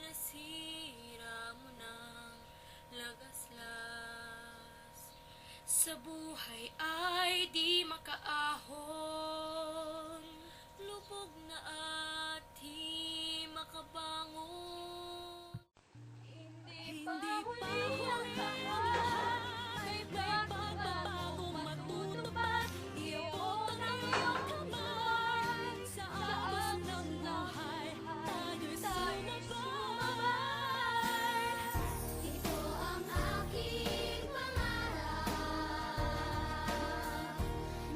nasira mo ng lagaslas. Sa buhay ay di makaahon, lubog na at di makabangon. Hindi pa huli ang lahat, may pagbabagong matutupad. Iabot ang iyong kamay sa agos ng buhay, tayo'y sumabay. Ito ang aking pangarap,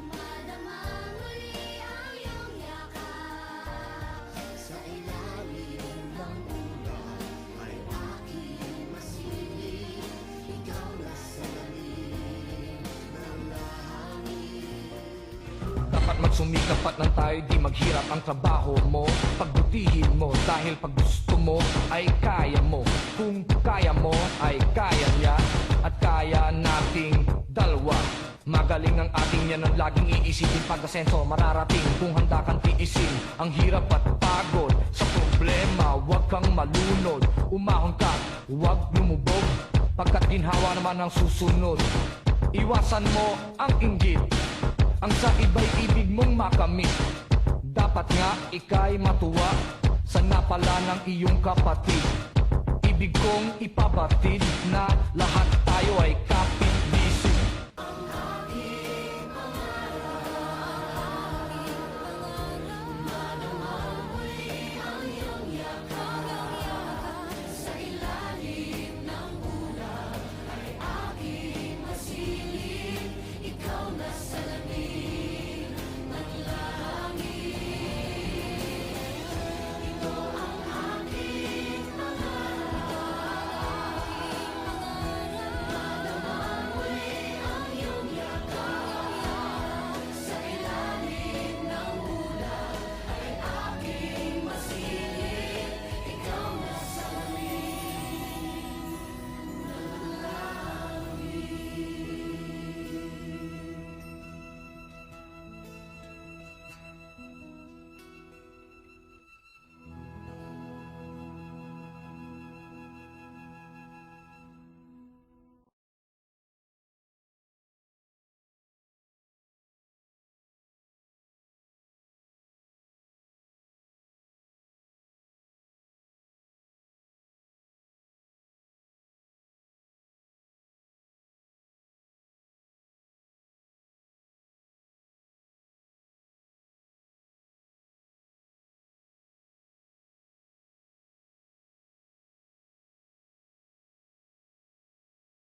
madama muli ang iyong yakap. Sa ilalim ng ulan ay aking masiling, ikaw na sa lalim ng langit. Dapat magsumikap at nang tayo di maghirap ang trabaho mo. Pagbutihin mo dahil pag gusto mo ay kaya mo. Kung kaya mo ay kaya niya at kaya nating dalawa. Magaling ang ating yan ang laging iisipin. Pag asenso mararating kung handa kang tiisin ang hirap at pagod sa problema. Huwag kang malunod, umahon ka, huwag lumubog, pagkat ginhawa naman ang susunod. Iwasan mo ang inggit, ang sa iba'y ibig mong makamit. Dapat nga ika'y matuwa sa napala ng iyong kapatid. Ibig kong ipabatid na lahat tayo ay kapit.